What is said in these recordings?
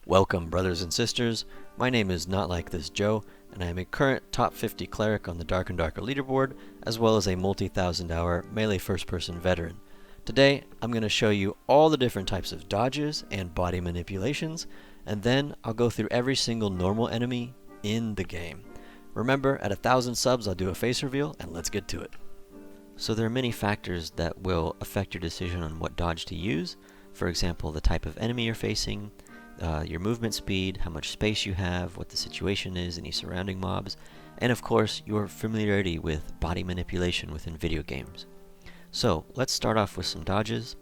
Welcome, brothers and sisters. My name is NotLikeThis Joe, and I am a current top 50 cleric on the Dark and Darker leaderboard, as well as a multi-thousand-hour melee first-person veteran. Today, I'm going to show you all the different types of dodges and body manipulations, and then I'll go through every single normal enemy in the game. Remember, at 1,000 subs, I'll do a face reveal, and let's get to it. So there are many factors that will affect your decision on what dodge to use. For example, the type of enemy you're facing, your movement speed, how much space you have, what the situation is, any surrounding mobs, and of course, your familiarity with body manipulation within video games. So, let's start off with some dodges.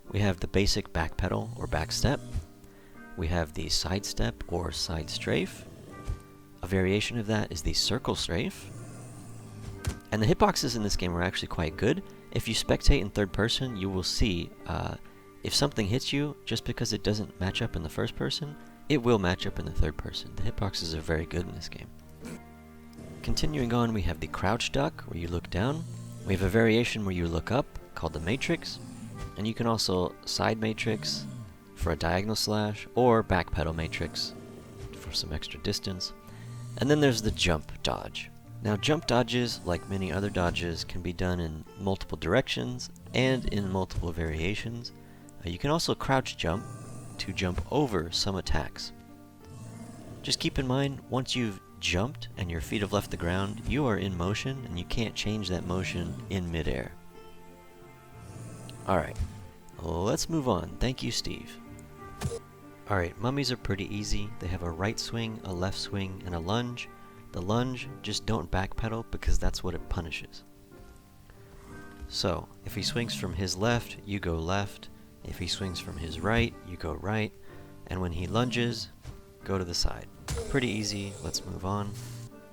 We have the basic back pedal or back step. We have the side step or side strafe. A variation of that is the circle strafe. And the hitboxes in this game are actually quite good. If you spectate in third person, you will see if something hits you, just because it doesn't match up in the first person, it will match up in the third person. The hitboxes are very good in this game. Continuing on, we have the crouch duck, where you look down. We have a variation where you look up, called the matrix. And you can also side matrix for a diagonal slash, or back pedal matrix for some extra distance. And then there's the jump dodge. Now, jump dodges, like many other dodges, can be done in multiple directions and in multiple variations. You can also crouch jump to jump over some attacks. Just keep in mind, once you've jumped and your feet have left the ground, you are in motion and you can't change that motion in midair. Alright, let's move on. Thank you, Steve. Alright, mummies are pretty easy. They have a right swing, a left swing, and a lunge. The lunge, just don't backpedal because that's what it punishes. So, if he swings from his left, you go left. If he swings from his right, you go right, and when he lunges, go to the side. Pretty easy, let's move on.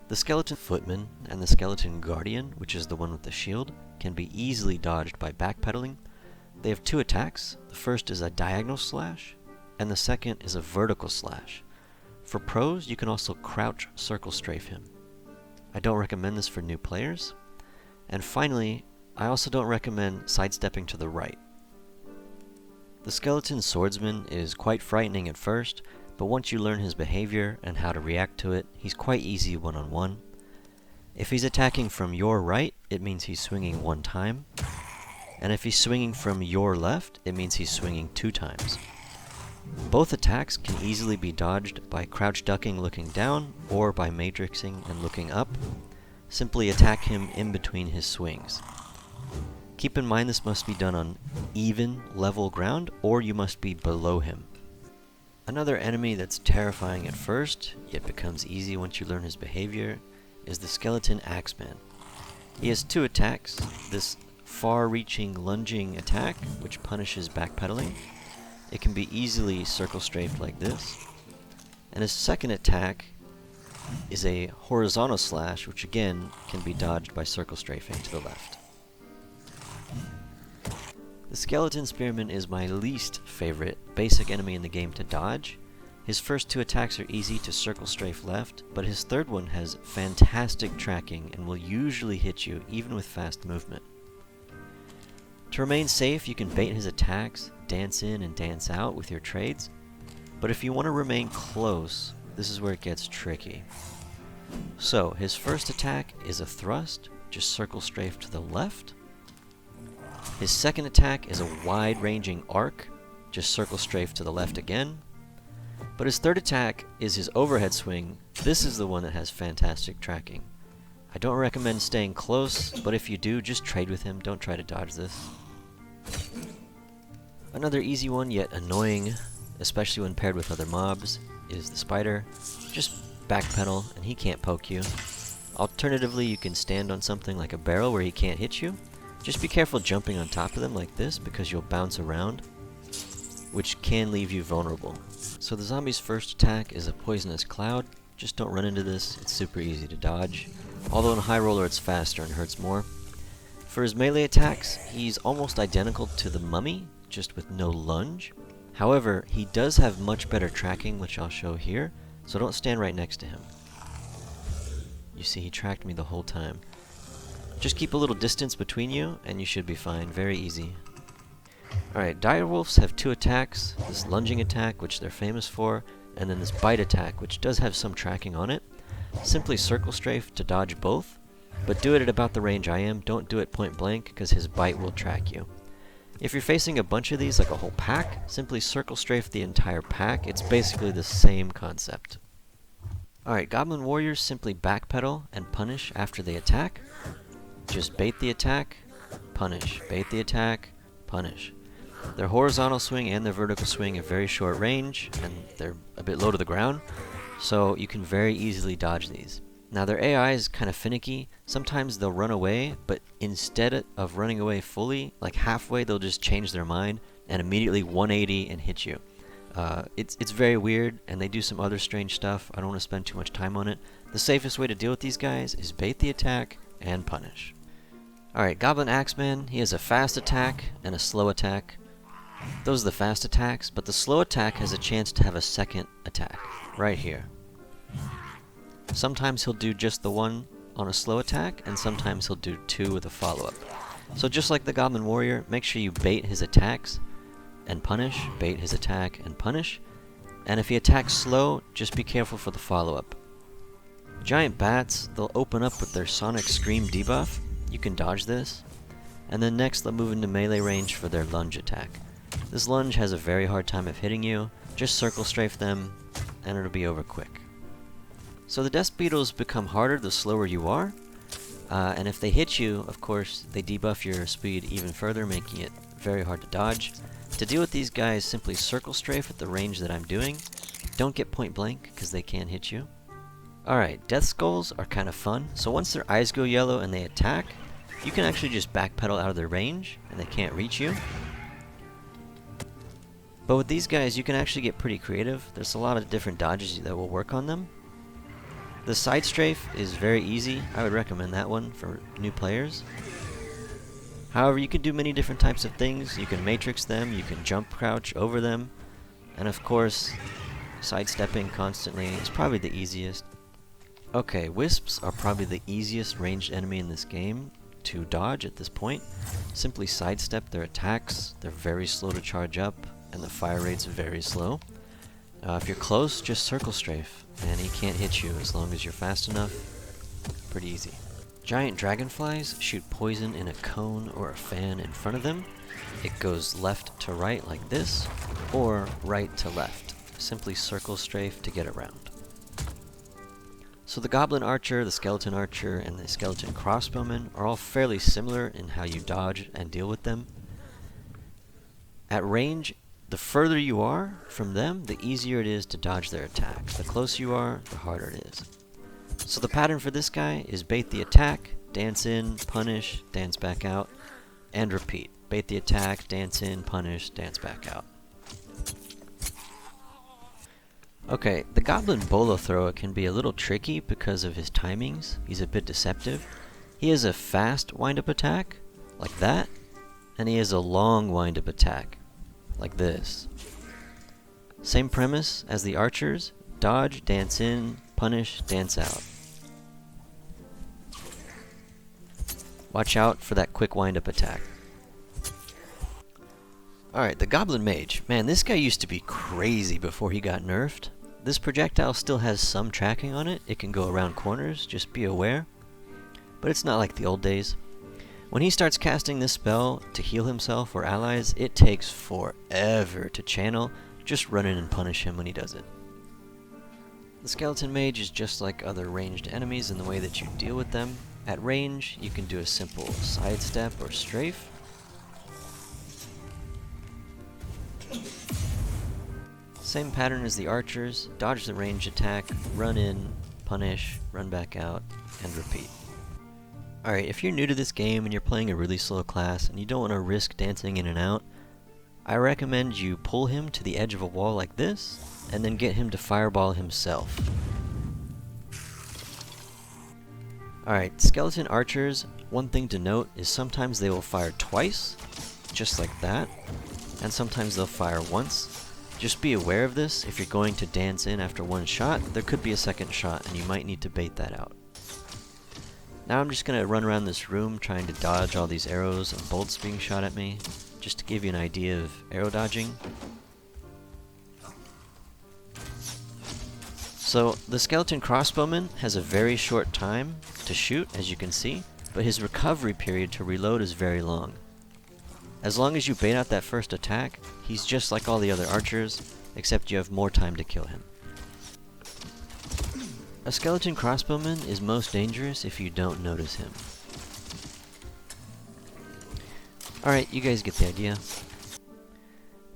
The skeleton footman and the skeleton guardian, which is the one with the shield, can be easily dodged by backpedaling. They have two attacks. The first is a diagonal slash, and the second is a vertical slash. For pros, you can also crouch circle strafe him. I don't recommend this for new players. And finally, I also don't recommend sidestepping to the right. The skeleton swordsman is quite frightening at first, but once you learn his behavior and how to react to it, he's quite easy one-on-one. If he's attacking from your right, it means he's swinging one time. And if he's swinging from your left, it means he's swinging 2 times. Both attacks can easily be dodged by crouch ducking looking down, or by matrixing and looking up. Simply attack him in between his swings. Keep in mind this must be done on even, level ground, or you must be below him. Another enemy that's terrifying at first, yet becomes easy once you learn his behavior, is the Goblin Axeman. He has 2 attacks, this far-reaching lunging attack, which punishes backpedaling. It can be easily circle strafed like this. And his second attack is a horizontal slash, which again can be dodged by circle strafing to the left. The skeleton spearman is my least favorite basic enemy in the game to dodge. His first 2 attacks are easy to circle strafe left, but his third one has fantastic tracking and will usually hit you even with fast movement. To remain safe, you can bait his attacks, dance in and dance out with your trades, but if you want to remain close, this is where it gets tricky. So, his first attack is a thrust, just circle strafe to the left. His second attack is a wide-ranging arc, just circle strafe to the left again. But his third attack is his overhead swing. This is the one that has fantastic tracking. I don't recommend staying close, but if you do, just trade with him. Don't try to dodge this. Another easy one, yet annoying, especially when paired with other mobs, is the spider. Just backpedal, and he can't poke you. Alternatively, you can stand on something like a barrel where he can't hit you. Just be careful jumping on top of them like this, because you'll bounce around, which can leave you vulnerable. So the zombie's first attack is a poisonous cloud. Just don't run into this, it's super easy to dodge. Although in high roller it's faster and hurts more. For his melee attacks, he's almost identical to the mummy, just with no lunge. However, he does have much better tracking, which I'll show here, so don't stand right next to him. You see, he tracked me the whole time. Just keep a little distance between you, and you should be fine. Very easy. Alright, direwolves have two attacks, this lunging attack, which they're famous for, and then this bite attack, which does have some tracking on it. Simply circle strafe to dodge both, but do it at about the range I am. Don't do it point blank, because his bite will track you. If you're facing a bunch of these, like a whole pack, simply circle strafe the entire pack. It's basically the same concept. Alright, Goblin Warriors simply backpedal and punish after they attack. Just bait the attack, punish, bait the attack, punish. Their horizontal swing and their vertical swing have very short range, and they're a bit low to the ground, so you can very easily dodge these. Now their AI is kind of finicky. Sometimes they'll run away, but instead of running away fully, like halfway, they'll just change their mind and immediately 180 and hit you. It's very weird, and they do some other strange stuff. I don't want to spend too much time on it. The safest way to deal with these guys is bait the attack and punish. Alright, Goblin Axeman, he has a fast attack and a slow attack. Those are the fast attacks, but the slow attack has a chance to have a second attack, right here. Sometimes he'll do just the one on a slow attack, and sometimes he'll do two with a follow-up. So just like the Goblin Warrior, make sure you bait his attacks and punish, bait his attack and punish, and if he attacks slow, just be careful for the follow-up. Giant bats, they'll open up with their Sonic Scream debuff. You can dodge this, and then next they'll move into melee range for their lunge attack. This lunge has a very hard time of hitting you. Just circle strafe them, and it'll be over quick. So the Death Beetles become harder the slower you are, and if they hit you, of course, they debuff your speed even further, making it very hard to dodge. To deal with these guys, simply circle strafe at the range that I'm doing. Don't get point blank, because they can hit you. Alright, Death Skulls are kind of fun. So once their eyes go yellow and they attack, you can actually just backpedal out of their range, and they can't reach you. But with these guys, you can actually get pretty creative. There's a lot of different dodges that will work on them. The side strafe is very easy. I would recommend that one for new players. However, you can do many different types of things. You can matrix them, you can jump crouch over them, and of course, sidestepping constantly is probably the easiest. Okay, Wisps are probably the easiest ranged enemy in this game to dodge at this point. Simply sidestep their attacks. They're very slow to charge up, and the fire rate's very slow. If you're close, just circle strafe, and he can't hit you as long as you're fast enough. Pretty easy. Giant dragonflies shoot poison in a cone or a fan in front of them. It goes left to right like this, or right to left. Simply circle strafe to get around. So the Goblin Archer, the Skeleton Archer, and the Skeleton Crossbowman are all fairly similar in how you dodge and deal with them. At range, the further you are from them, the easier it is to dodge their attack. The closer you are, the harder it is. So the pattern for this guy is bait the attack, dance in, punish, dance back out, and repeat. Bait the attack, dance in, punish, dance back out. Okay, the Goblin Bola thrower can be a little tricky because of his timings. He's a bit deceptive. He has a fast wind-up attack, like that, and he has a long wind-up attack, like this. Same premise as the archers: dodge, dance in, punish, dance out. Watch out for that quick wind-up attack. Alright, the Goblin Mage. Man, this guy used to be crazy before he got nerfed. This projectile still has some tracking on it. It can go around corners, just be aware. But it's not like the old days. When he starts casting this spell to heal himself or allies, it takes forever to channel. Just run in and punish him when he does it. The Skeleton Mage is just like other ranged enemies in the way that you deal with them. At range, you can do a simple sidestep or strafe. Same pattern as the archers: dodge the ranged attack, run in, punish, run back out, and repeat. Alright, if you're new to this game and you're playing a really slow class and you don't want to risk dancing in and out, I recommend you pull him to the edge of a wall like this, and then get him to fireball himself. Alright, skeleton archers, one thing to note is sometimes they will fire twice, just like that, and sometimes they'll fire once. Just be aware of this. If you're going to dance in after one shot, there could be a second shot and you might need to bait that out. Now I'm just going to run around this room trying to dodge all these arrows and bolts being shot at me, just to give you an idea of arrow dodging. So the skeleton crossbowman has a very short time to shoot, as you can see, but his recovery period to reload is very long. As long as you bait out that first attack, he's just like all the other archers, except you have more time to kill him. A skeleton crossbowman is most dangerous if you don't notice him. Alright, you guys get the idea.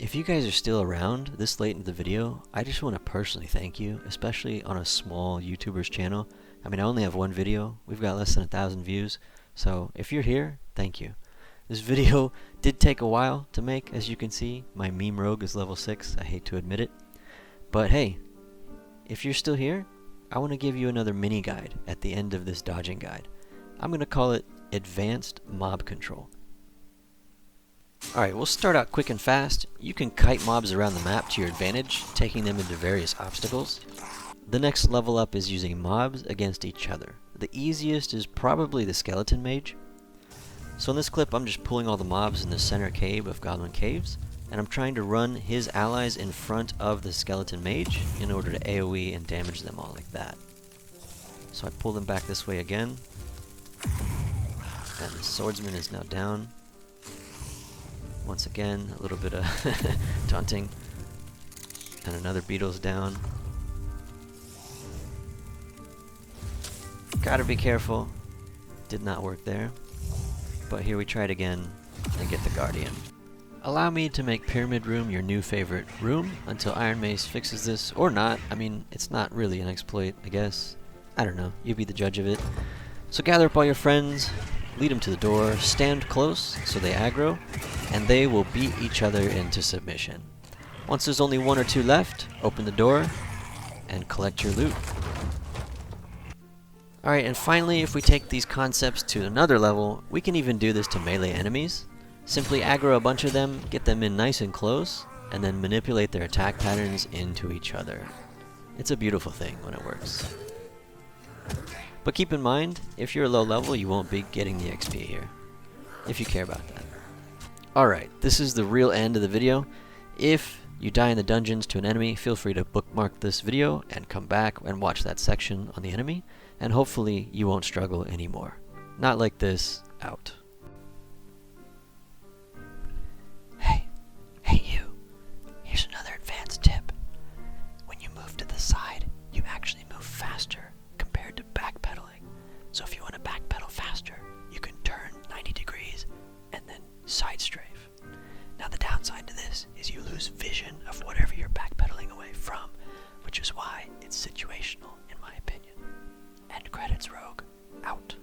If you guys are still around this late in the video, I just want to personally thank you, especially on a small YouTuber's channel. I mean, I only have one video. We've got less than 1,000 views. So if you're here, thank you. This video did take a while to make, as you can see. My meme rogue is level 6. I hate to admit it. But hey, if you're still here, I want to give you another mini guide at the end of this dodging guide. I'm going to call it Advanced Mob Control. Alright, we'll start out quick and fast. You can kite mobs around the map to your advantage, taking them into various obstacles. The next level up is using mobs against each other. The easiest is probably the skeleton mage. So in this clip, I'm just pulling all the mobs in the center cave of Goblin Caves, and I'm trying to run his allies in front of the skeleton mage in order to AoE and damage them all like that. So I pull them back this way again, and the swordsman is now down. Once again, a little bit of taunting, and another beetle's down. Gotta be careful. Did not work there. But here we try it again and get the guardian. Allow me to make pyramid room your new favorite room until Iron Mace fixes this, or not. I mean, it's not really an exploit, I guess. I don't know, you be the judge of it. So gather up all your friends, lead them to the door, stand close so they aggro, and they will beat each other into submission. Once there's only one or two left, open the door and collect your loot. Alright, and finally, if we take these concepts to another level, we can even do this to melee enemies. Simply aggro a bunch of them, get them in nice and close, and then manipulate their attack patterns into each other. It's a beautiful thing when it works. But keep in mind, if you're low level, you won't be getting the XP here, if you care about that. Alright, this is the real end of the video. If you die in the dungeons to an enemy, feel free to bookmark this video and come back and watch that section on the enemy, and hopefully you won't struggle anymore. Not like this, out. Hey you, here's another advanced tip. When you move to the side, you actually move faster compared to backpedaling. So if you want to backpedal faster, you can turn 90 degrees and then side strafe. Now the downside to this is you lose vision of whatever you're backpedaling away from, which is why it's situational in my opinion. End credits, Rogue. Out.